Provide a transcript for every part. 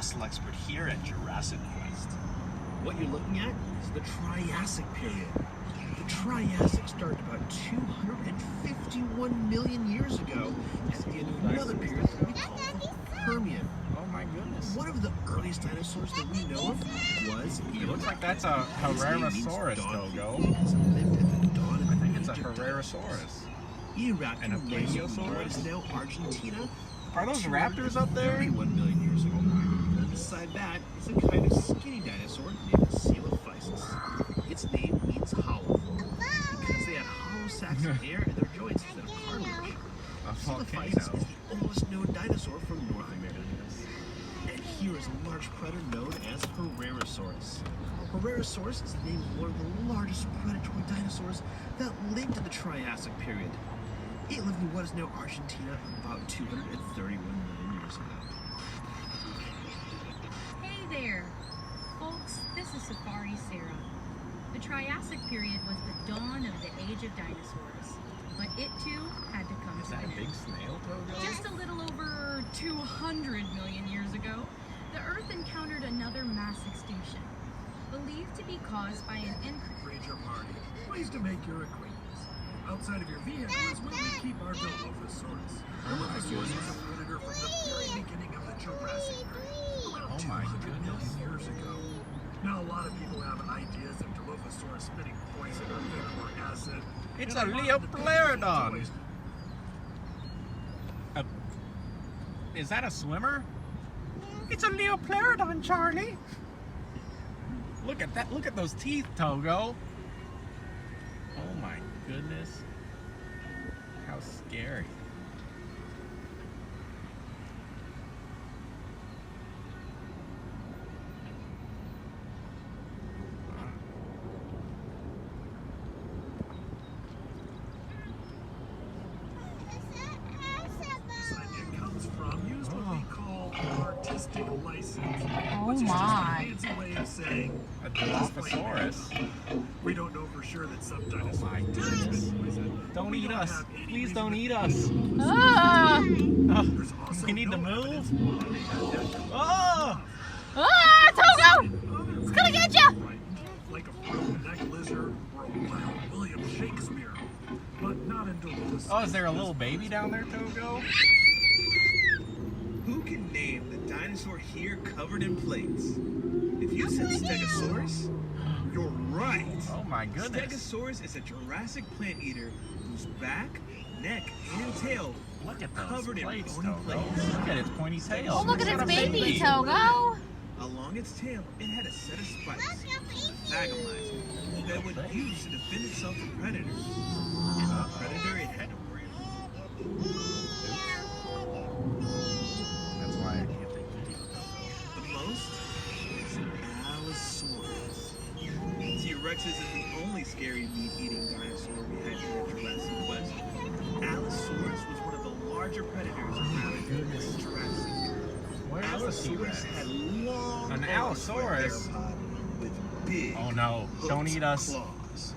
fossil expert here at Jurassic Quest. What you're looking at is the Triassic period. The Triassic started about 251 million years ago at the end of another period that we call the Permian. Oh my goodness. One of the earliest dinosaurs that we know of was... It looks like that's a Herrerasaurus, Togo. Because it lived at the dawn of I think it's a Egypt. Herrerasaurus. And a Plesiosaurus is now Argentina. Are those raptors up there? 31 million years ago. And beside that is a kind of skinny dinosaur named Coelophysis. Its name means hollow, because they had hollow sacks of air in their joints instead of cartilage. Coelophysis is the oldest known dinosaur from North America. And here is a large predator known as Herrerasaurus. Herrerasaurus is the name of one of the largest predatory dinosaurs that lived in the Triassic period. It lived in what is now Argentina about 231 million years ago. Hey there, folks, this is Safari Sarah. The Triassic period was the dawn of the age of dinosaurs, but it too had to come Is to that an a big end. snail, Togo? Just a little over 200 million years ago, the Earth encountered another mass extinction, believed to be caused by an increase. Ranger Party, pleased to make your acquaintance. Outside of your vehicle is where we keep our Dilophosaurus. Dilophosaurus was a predator from the very beginning of the Jurassic period, around 200 million years ago. Now a lot of people have ideas of Dilophosaurus spitting poison or liquid acid. It's and a lot of the Leoplerodon. Is that a swimmer? It's a Leoplerodon, Charlie. Look at that. Look at those teeth, Togo. Oh my goodness. How scary. This idea comes from used what we call artistic license. Oh Which is just a my. fancy way of saying A Dilophosaurus. we don't know for sure that some dinosaurs my did goodness. spit poison. Don't We eat us. have any Please reason don't to eat us. Ah! There's also We need to no move. evidence why they had that Oh! Ah, Togo! It's gonna get ya! Like a frog-neck lizard or a wild William Shakespeare, but not in Dilophosaurus. Oh, is there a little baby down there, Togo? Who can name the dinosaur here covered in plates? If you said Stegosaurus, you're right. Oh my goodness. Stegosaurus is a Jurassic plant eater whose back, neck, and tail Look at those covered in plates, bony Togo. plates. Look at its pointy tail. Oh, look at It's its got a baby, Togo! Along its tail, it had a set of spikes called phagomites that would use to defend itself from predators. And the predator it had to worry about. That's why I can't take videos. The most is Allosaurus. T-Rex isn't the only scary meat-eating dinosaur we had here at Jurassic Quest. Allosaurus was one of the larger predators around in the Jurassic. Where is the Allosaurus T-Rex? had long An arms for a Allosaurus? theropod with big Oh no, don't hooked eat us. claws.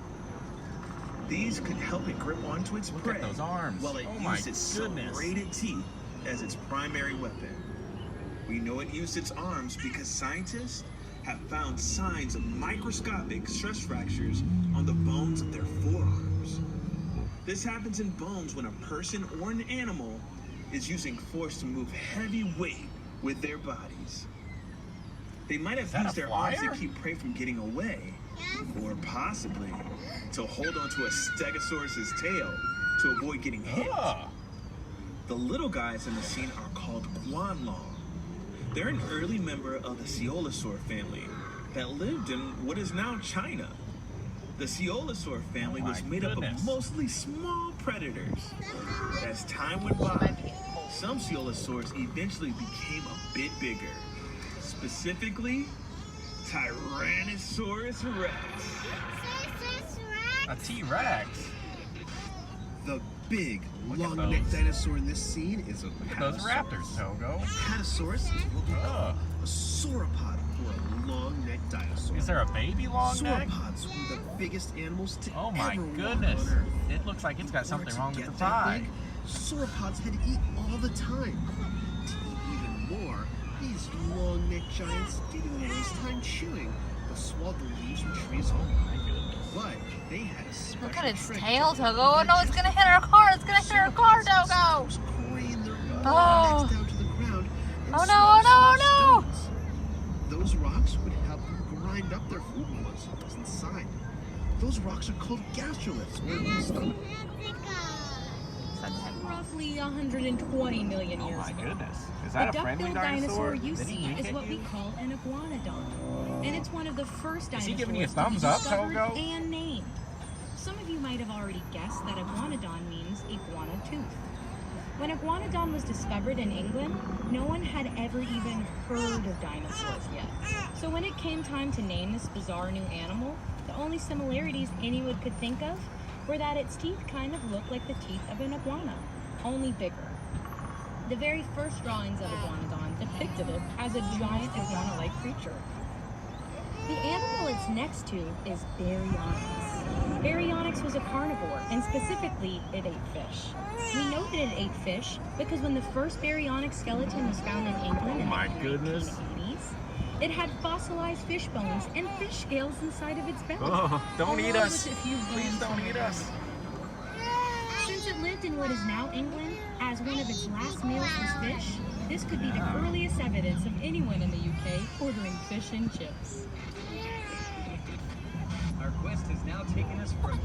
These could help it grip onto its Look prey at those arms. while it Oh my used its goodness. serrated teeth as its primary weapon. We know it used its arms because scientists have found signs of microscopic stress fractures on the bones of their forearms. This happens in bones when a person or an animal is using force to move heavy weight with their bodies. They might have Is that used a their arms to flyer? keep prey from getting away, or possibly to hold onto a Stegosaurus's tail to avoid getting hit. Ugh. The little guys in the scene are called guanlong. They're an early member of the Coelosaur family that lived in what is now China. The Coelosaur family Oh my was made goodness. up of mostly small predators. As time went by, some Coelosaurs eventually became a bit bigger. Specifically, Tyrannosaurus rex. A T-Rex. The big, Look at long-necked those. dinosaur in this scene is a Look at those raptors, Togo. Apatosaurus is what we call Ugh. a sauropod, or a long-necked dinosaur. Is there a baby long neck? Sauropods were the biggest animals to Oh my ever walk goodness. on Earth. It looks like it's got In something order wrong to with the get that thigh. big, sauropods had to eat all the time. To eat even more, these long long-necked giants didn't waste time chewing, but swallowed the leaves from trees whole. But they had a special Look at its trick tail, to Togo. Oh no, it's gonna hit our car. It's gonna hit our car, Togo. Oh. Down to the ground and Oh no, swallow oh no, small stones. Those rocks would help them grind up their food once it was inside. Those rocks are called gastroliths, or stomach. Roughly 120 million Oh years my ago. goodness. Is The that a friendly duck-billed dinosaur you Did he see wink is at what we you? call an iguanodon. And it's one of the first Is dinosaurs he giving you a to be thumbs up, discovered Togo? and named. Some of you might have already guessed that iguanodon means iguana tooth. When iguanodon was discovered in England, no one had ever even heard of dinosaurs yet. So when it came time to name this bizarre new animal, the only similarities anyone could think of were that its teeth kind of looked like the teeth of an iguana, only bigger. The very first drawings of iguanodon depicted it as a giant iguana-like creature. The animal it's next to is Baryonyx. Baryonyx was a carnivore, and specifically, it ate fish. We know that it ate fish because when the first Baryonyx skeleton was found in England in my the goodness. 1980s, it had fossilized fish bones and fish scales inside of its belly. Oh, don't eat along us. with a few Please bones don't from eat the us. Since it lived in what is now England, as one of its last meals was fish, this could be the earliest evidence of anyone in the UK ordering fish and chips. Our quest has now taken us from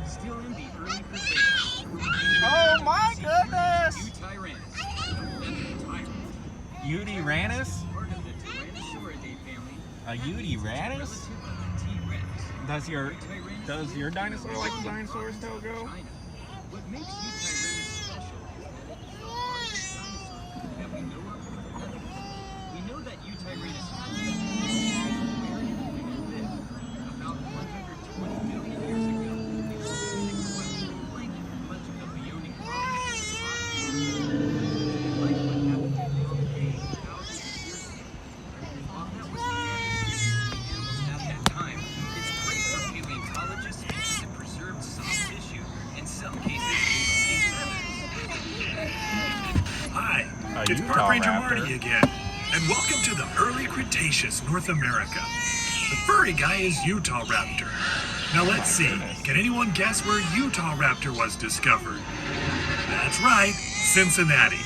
still in the early Cretaceous. Oh my goodness! Eutyranus. Eutyranus? Part of the Tyrannosauridae family. A Eutyranus? Relative of T-Rex. Does your dinosaur like the dinosaurs, Togo? What makes Eutyranus special is that it's the largest dinosaur that we know of with evidence. We know that Eutyranus where it lived about 120 million years ago in the Pacific West, like much of the Ionic Province. Like what happened in Pompeii thousands of years ago. While that was animals at that time, it's great for paleontologists because it preserved soft tissue, in some cases, even feathers. Hi, A it's Utah Park Ranger raptor. Marty again, and welcome to the early Cretaceous, North America. The furry guy is Utah Raptor. Now let's see, can anyone guess where Utah Raptor was discovered? That's right, Cincinnati.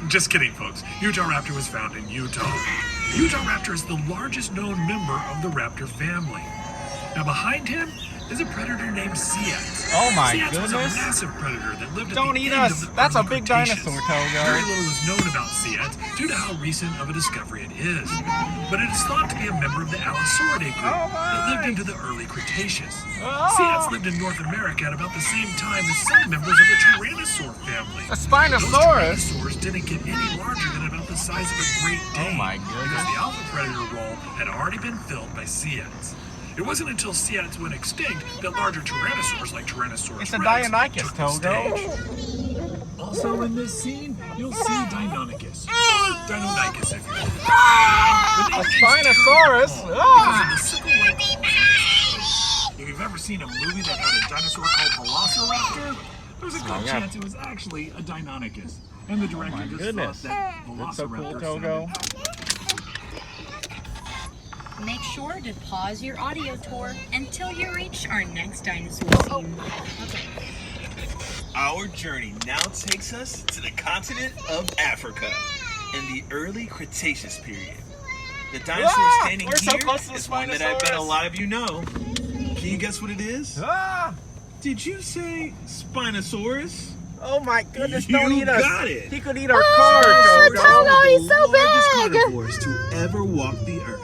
Just kidding, folks. Utah Raptor was found in Utah. Utah Raptor is the largest known member of the raptor family. Now behind him is a predator named Ceyx. Oh my Ceyx was a goodness. massive predator that lived at Don't the eat end us. of the That's a early big Cretaceous. dinosaur, Togo. Very little is known about Ceyx due to how recent of a discovery it is. But it is thought to be a member of the Allosauridae group Oh that lived my. into the early Cretaceous. Oh. Ceyx lived in North America at about the same time as some members of the Tyrannosaur family. A Those Spinosaurus? Tyrannosaurs didn't get any larger than about the size of a Great Oh Dane. my Because goodness. the alpha predator role had already been filled by Ceyx. It wasn't until Ceyx went extinct that larger tyrannosaurs like Tyrannosaurus It's a rex Deinonychus, took the Togo. stage. Also in this scene, you'll see Deinonychus. Deinonychus, if you will. A Spinosaurus? Ah! Because of the sickle-like claws. If you've ever seen a movie that had a dinosaur called Velociraptor, there's a good yeah. chance it was actually a Deinonychus. And the director my just goodness. thought that That's so cool, Velociraptor Togo. Make sure to pause your audio tour until you reach our next dinosaur scene. Our journey now takes us to the continent of Africa in the early Cretaceous period. The dinosaur standing we're so here close to the is one that I bet a Spinosaurus. lot of you know. Can you guess what it is? Ah! Did you say Spinosaurus? Oh my goodness, You don't eat us. got it. He could eat our car, Togo. Togo, he's so big! Carnivores to ever walk the earth.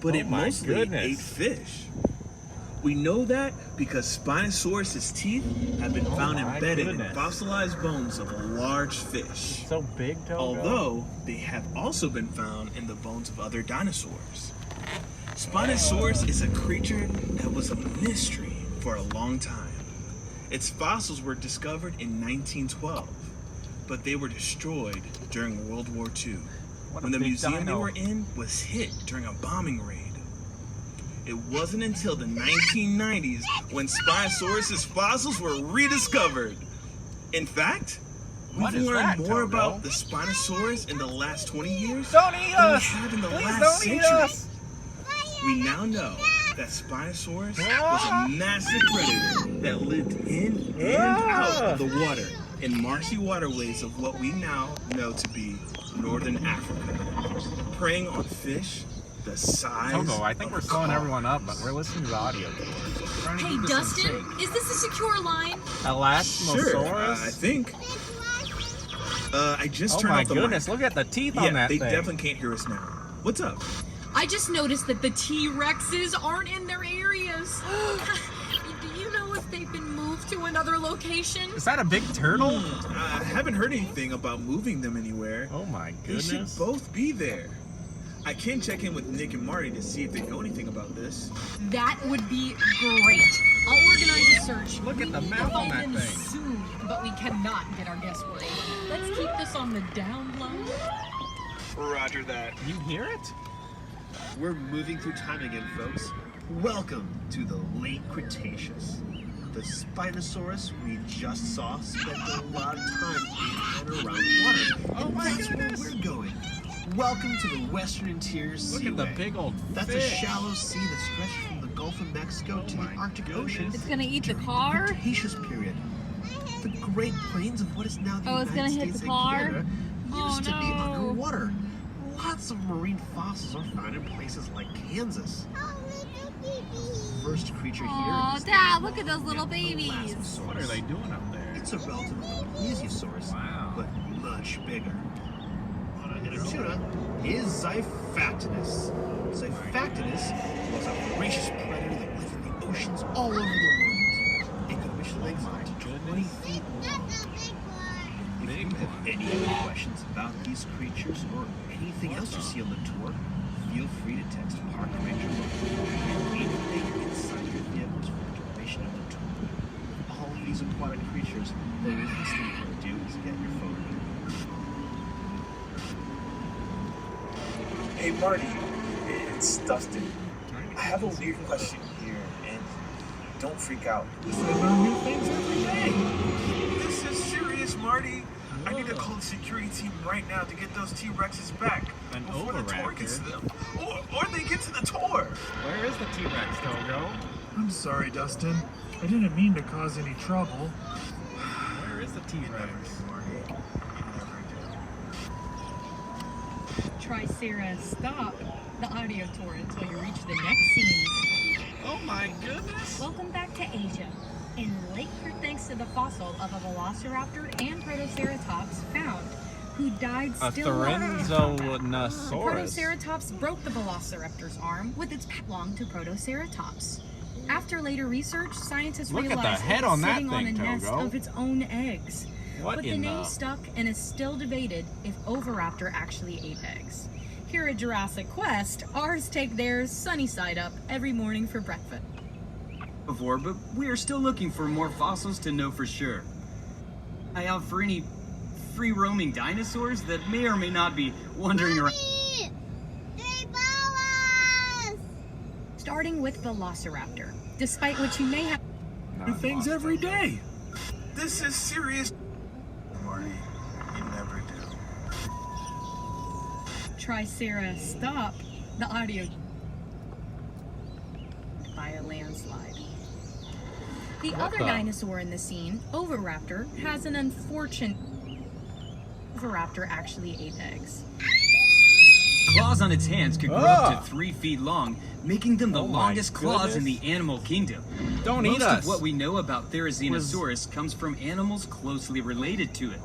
But Oh it my mostly goodness. ate fish. We know that because Spinosaurus' teeth have been found my embedded goodness. in fossilized bones of a large fish. So big, Togo. Although they have also been found in the bones of other dinosaurs. Spinosaurus is a creature that was a mystery for a long time. Its fossils were discovered in 1912, but they were destroyed during World War II. What a When the big museum they dino. were in was hit during a bombing raid. It wasn't until the 1990s when Spinosaurus' fossils were rediscovered. In fact, What We've is learned that, more Togo? about the Spinosaurus in the last 20 years Don't eat than we us! have in the Please last don't eat century. us! We now know that Spinosaurus was a massive predator that lived in and out of the water in marshy waterways of what we now know to be northern Africa, preying on fish the size Togo, I think of we're slowing cars. everyone up, but we're listening to the audio tour. We're trying to Hey, keep this in Dustin, sync. is this a secure line? Elasmosaurus? Sure, I think. I just Oh turned my off the goodness, mic. look at the teeth Yeah, on that they thing. definitely can't hear us now. What's up? I just noticed that the T-Rexes aren't in their areas. Do you know if they've been moved to another location? Is that a big turtle? I haven't heard anything about moving them anywhere. Oh my They should goodness. both be there. I can check in with Nick and Marty to see if they know anything about this. That would be great. I'll organize a search. Look at the We need to mouth on find that them thing. soon, but we cannot get our guess worried. Let's keep this on the down low. Roger that. You hear it? We're moving through time again, folks. Welcome to the late Cretaceous. The Spinosaurus we just saw spent a lot of time in and around water. Oh and my that's goodness. where we're going. Welcome to the Western Interior Look Seaway. at the big old That's fish. a shallow sea that stretches from the Gulf of Mexico to the my Arctic goodness. Ocean. It's gonna eat the during car? Cretaceous period. The Great Plains of what is now the Oh, it's United gonna hit States the and car? Canada Oh, used to be no. underwater. Lots of marine fossils are found in places like Kansas. The first creature Aw, here is Dad, the look at those little babies. Elasmosaurus. What are they doing up there? It's a relative of the plesiosaurus, Wow. but much bigger. And a tuna is Xiphactinus. Xiphactinus was a voracious predator that lived in the oceans all over the world. It could reach legs up to 20 feet long. If you have any other questions about these creatures or anything else you see on the tour, feel free to text Park Ranger Local and anything inside your vehicles for the duration of the tour. With all of these aquatic creatures, the least thing you can do is get your phone. Hey Marty, it's Dustin. I have a weird question here, and don't freak out. I learn new things every day. This is serious, Marty. I need to call the security team right now to get those T-Rexes back An before the tour gets to oviraptor? them, or they get to the tour. Where is the T-Rex, Togo? I'm sorry, Dustin. I didn't mean to cause any trouble. Where is the T-Rex? Tricera, stop the audio tour until you reach the next scene. Oh my goodness. Welcome back to Asia. In late thanks to the fossil of a velociraptor and protoceratops found, who died A still alive. Therenzanosaurus. Protoceratops broke the velociraptor's arm with its belonged to Protoceratops. After later research, scientists Look at the realized head it was on that sitting on a thing, nest Togo. of its own eggs. What But the in name the... stuck and is still debated if Oviraptor actually ate eggs. Here at Jurassic Quest, ours take theirs sunny side up every morning for breakfast. Before, but we are still looking for more fossils to know for sure. Eye out for any free-roaming dinosaurs that may or may not be wandering around. Starting with Velociraptor, despite what you may have. New things every day. This is serious. Marty, you never do. Tricera, stop the audio by a landslide. The What other the- dinosaur in the scene, Oviraptor, has an unfortunate. Oviraptor actually ate eggs. Claws on its hands could grow up to 3 feet long, making them the Oh my longest claws in the goodness. animal kingdom. Don't Most eat us. of what we know about Therizinosaurus comes from animals closely related to it.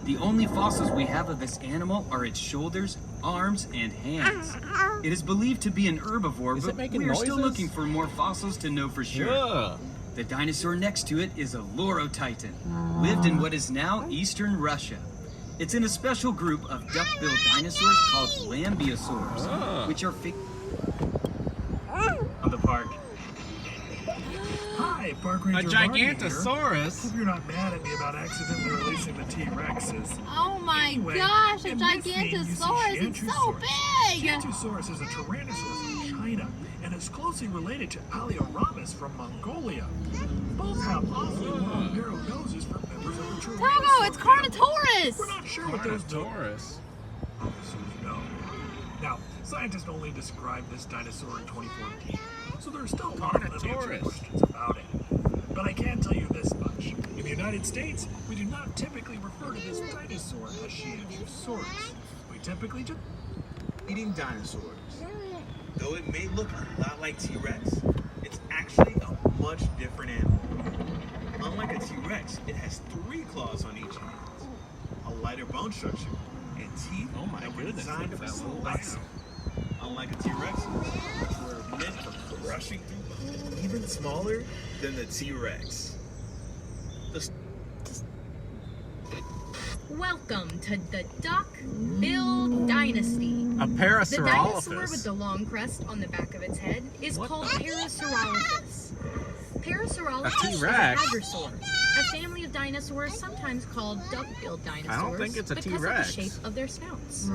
The only fossils we have of this animal are its shoulders, arms, and hands. It is believed to be an herbivore, Is it but making we are still noises? looking for more fossils to know for sure. Ugh. The dinosaur next to it is a Lorotitan, lived in what is now eastern Russia. It's in a special group of duck-billed dinosaurs called Lambeosaurs, Ah. which are on the park. Hi, Park A Ranger Marty here. Gigantosaurus? Hope you're not mad at me about accidentally releasing the T-Rexes. Oh my Anyway, gosh, a in this scene, you see Gigantosaurus! It's so Shantusaurus. big! Shantusaurus is a Tyrannosaurus of China and is closely related to Alioramus from Mongolia. Both have awfully long, narrow noses for members of the Togo, Tyrannosaurus it's family. Carnotaurus! We're not sure what those Taurus. no. Now, scientists only described this dinosaur in 2014, so there's still time to answer Carnotaurus. questions about it. But I can tell you this much. In the United States, we do not typically refer to this dinosaur as Shiajusaurus. We typically just... Eating dinosaurs. Though it may look a lot like T-Rex, it's actually a much different animal. Unlike a T-Rex, it has 3 claws on each hand, a lighter bone structure, and teeth that were designed for slicing. Unlike a T-Rex, which were meant for crushing through bones, even smaller than the T-Rex. Welcome to the Duck-Billed Dynasty. A The dinosaur with Parasaurolophus. the long crest on the back of its head is called Parasaurolophus. Parasaurolophus is a T-Rex. hadrosaur, a family of dinosaurs sometimes called duck-billed dinosaurs think it's a because T-Rex. of the shape of their snouts.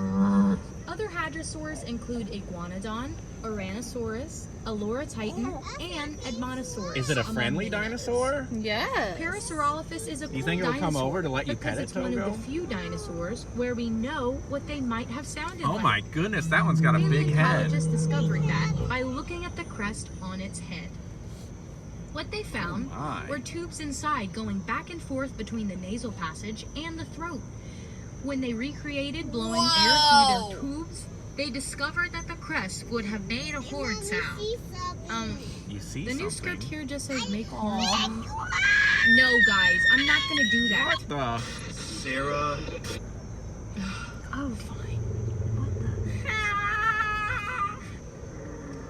Other hadrosaurs include Iguanodon, Ouranosaurus, Aloratitan, and Edmontosaurus. Is it a among friendly many dinosaur? Yes. Parasaurolophus is a You cool think it'll come dinosaur over to let you because pet it, it's one Togo? of the few dinosaurs where we know what they might have sounded Oh like. my goodness, that one's got a big head. Paleontologists discovered that by looking at the crest on its head. What they found my. were tubes inside going back and forth between the nasal passage and the throat. When they recreated blowing air through their tubes, they discovered that the crest would have made a horn sound. You see The new something. script here just says make horn sound. No, guys, I'm not gonna do that. What the? Sarah, Oh, fine.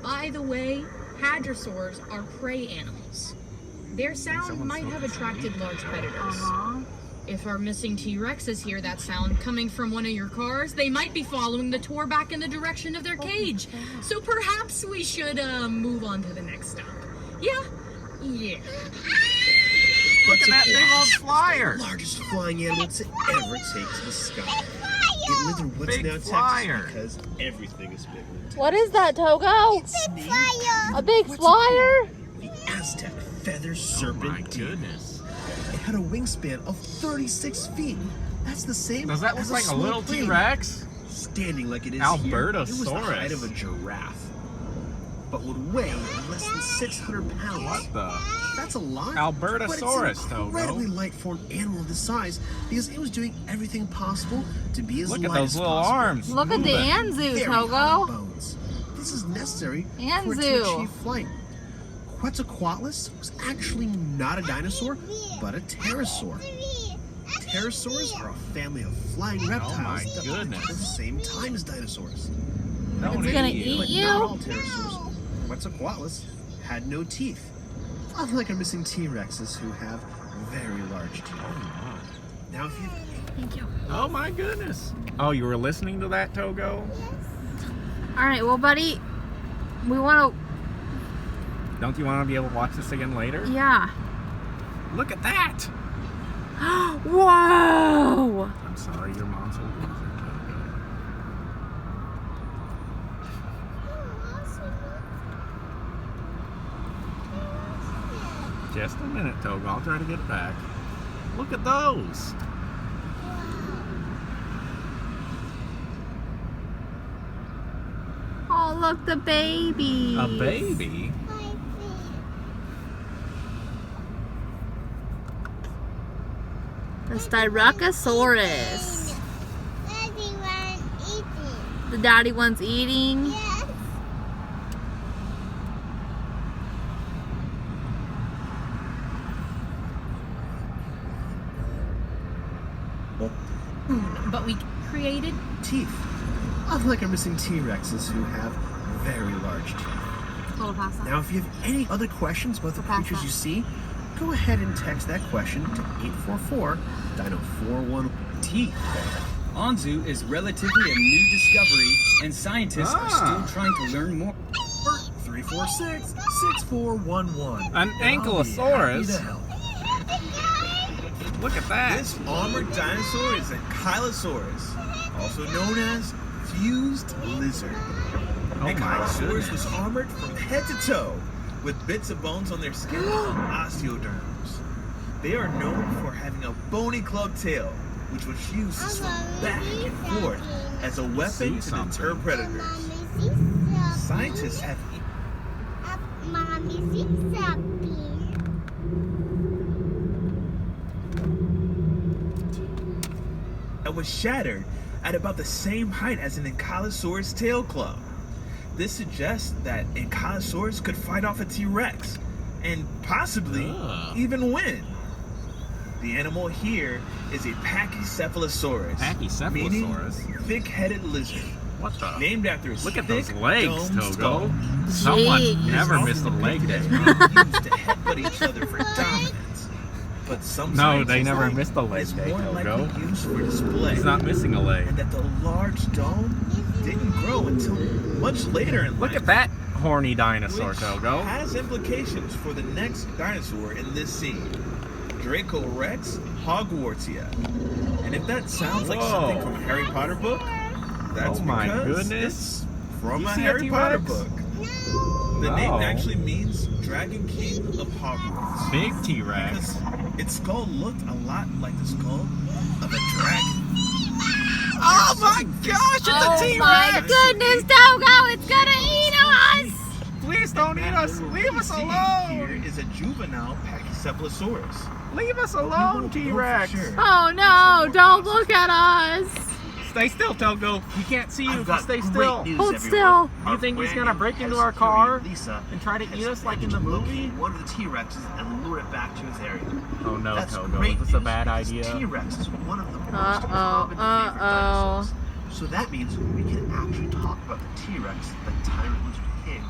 By the way, hadrosaurs are prey animals. Their sound someone might stole have this from attracted large predators. If our missing T-Rexes hear that sound coming from one of your cars, they might be following the tour back in the direction of their cage. So perhaps we should move on to the next stop. Yeah? Yeah. Look at that big old flyer. largest flying animal to ever take to the sky. It lived in what's Big now flyer. Texas because everything is bigger in Texas. What is that, Togo? Its name, A big What's it flyer? the Aztec feather Oh serpent my deer. goodness. It had a wingspan of 36 feet. That's the same Does that as look like a small little plane. T-Rex? Standing like it is here, it was the height of a giraffe, but would weigh less than 600 pounds. What the? That's a lot. Albertosaurus, but it's an Togo. incredibly light for an animal of this size because it was doing everything possible to be as Look light at those as little possible. arms. Look at the moving. Anzu, Very hard Togo. bones. This is necessary for it to Anzu. achieve flight. Quetzalcoatlus was actually not a dinosaur, but a pterosaur. Pterosaurs are a family of flying reptiles my that lived goodness. at the same time as dinosaurs. Don't It's gonna eat you. eat But you? not all pterosaurs. Quetzalcoatlus had no teeth, unlike our missing T-Rexes who have very large teeth. Now, if you Oh my goodness. Oh, you were listening to that, Togo? All right, well, buddy, we want Don't you want to be able to watch this again later? to, yeah. Look at that. Whoa! I'm sorry, your mom's a loser, Togo. Just a minute, Togo. I'll try to get it back. Look at those. Oh, look, the baby. A baby? The Styracosaurus. The daddy one's eating. But we created teeth, unlike our missing T-Rexes who have very large teeth. Now, if you have any other questions about the creatures you see, go ahead and text that question to 844-DINO-411. Teeth. Anzu is relatively a new discovery, and scientists are still trying to learn more. 346-6411. An ankylosaurus? Happy to help. Look at that. This armored dinosaur is a Ankylosaurus, also known as fused lizard. Oh my Ankylosaurus goodness. was armored from head to toe with bits of bones on their skin called osteoderms. They are known for having a bony club tail, which was used to swing back and forth as a weapon to deter predators. Scientists have that was shattered at about the same height as an Ankylosaurus tail club. This suggests that Ankylosaurus could fight off a T-Rex and possibly even win. The animal here is a Pachycephalosaurus, meaning Pachycephalosaurus? thick-headed lizard, What the? named after its Look at thick, those legs, domed Togo. skull. Someone Jeez. never It's missed a often leg day. depicted as being used to headbutt each other for dominance. But some No, scientists they never think missed a leg it's day, more Togo. likely used for display. He's not missing a leg. And that the large dome didn't grow until much later in Look life. at that horny dinosaur, Which Togo. has implications for the next dinosaur in this scene, Draco Rex Hogwartsia. And if that sounds like something from a Harry Potter book, that's Oh my because goodness. it's from You a see a Harry Potter T-Rex? book. The name Oh. actually means Dragon King of Hogwarts. Big T-Rex. Because its skull looked a lot like the skull of a dragon. Oh my gosh, it's a Oh T-Rex! my goodness, Togo, it's gonna eat us! Please don't eat us. Leave us Here alone. is a juvenile Pachycephalosaurus. Leave us We alone, won't know for T-Rex. sure. Oh no, don't look at us! Stay still, Togo. We can't see you I've if you got stay great still. news, Hold everyone. still. You Our think he's brand gonna new break into pet our security, car Lisa, and try to has eat us like in the managed to movie? locate one of the T-Rexes and lure it back to his area. Oh no, That's Togo. great Is this a news bad because idea? T-Rex is one of the most Uh-oh, common favorite uh-oh. dinosaurs. So that means we can actually talk about the T-Rex, the Tyrant Lizard King,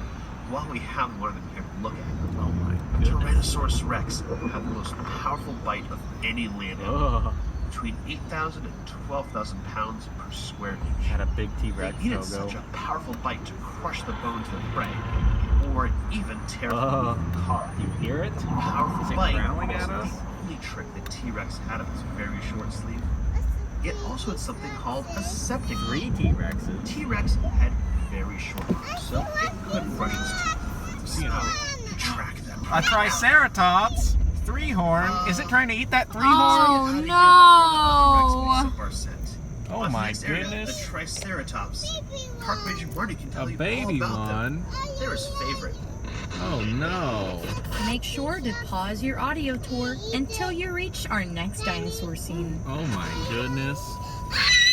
while we have one of them here to look at. Oh my goodness. Tyrannosaurus Rex have the most powerful bite of any land animal, Ugh. between 8,000 and 12,000 pounds per square inch. Had a big They T-Rex, needed Togo. such a powerful bite to crush the bones of the prey, or even tear from the car. You hear it? Powerful Is it bite growling at wasn't us? the only trick that T-Rex had up its very short sleeve. It also had something called a septic Three ring. T-Rexes. T-Rex had very short arms, so it could brush its teeth. You know, To track them. a Triceratops. Three horn. Is it trying to eat that three horn? Oh Rex no! makes up our scent. Oh On the my next area, goodness. The Triceratops. Park Ranger Marty can tell A you baby all about them. one. They're his favorite. Oh no. Make sure to pause your audio tour until you reach our next dinosaur scene. Oh my goodness.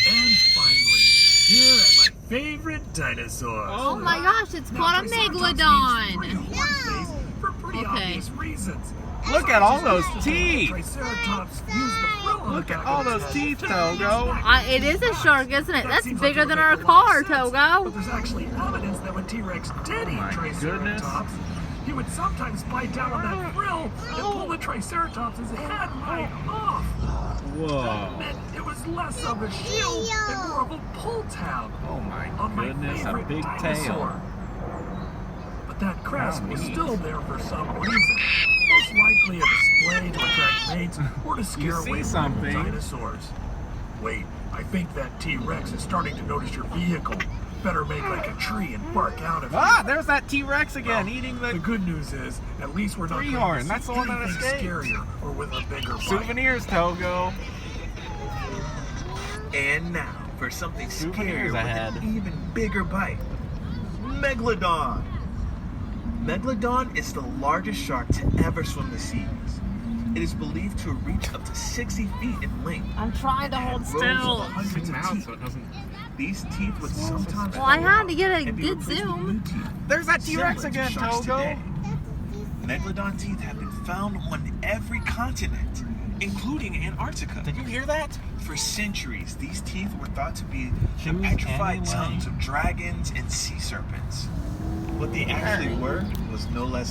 And finally, here at my favorite dinosaur. Oh my gosh, it's Now, called a Triceratops megalodon! needs three horn face for pretty Okay. obvious reasons. Look at all those Scientists teeth. Triceratops used the frill on Look the at back all of its those head teeth, to Togo. It is a shark, isn't it? That That's seems like bigger it would than make our a lot of car, sense, Togo. But there's actually evidence that when T-Rex did eat my Triceratops, he would sometimes bite down on that frill and pull the Triceratops' head right off. Whoa. And it was less of a shield and more of a pull tab Oh my on my goodness. A favorite big dinosaur. tail. But that crest How was neat. still there for some reason. Most likely a display to attract mates or to scare see away something. dinosaurs. Wait, I think that T-Rex is starting to notice your vehicle. Better make like a tree and bark out if Ah, there's that T-Rex again Well, eating The the good news is, at least we're not Three going horn, to see that's the one that anything escaped. scarier or with a bigger bite. souvenirs, Togo. And now for something Souvenirs scarier ahead. with an even bigger bite. Megalodon. Megalodon is the largest shark to ever swim the seas. It is believed to reach up to 60 feet in length. I'm trying to and hold have rows of still. hundreds of teeth. so it doesn't. These teeth would sometimes Well, I fall had out to get a and be good replaced with zoom. new teeth, There's that T-Rex similar to again, sharks Togo. today. Megalodon teeth have been found on every continent, including Antarctica. Did you hear that? For centuries, these teeth were thought to be the Choose petrified any tongues lane. of dragons and sea serpents. What they actually were was no less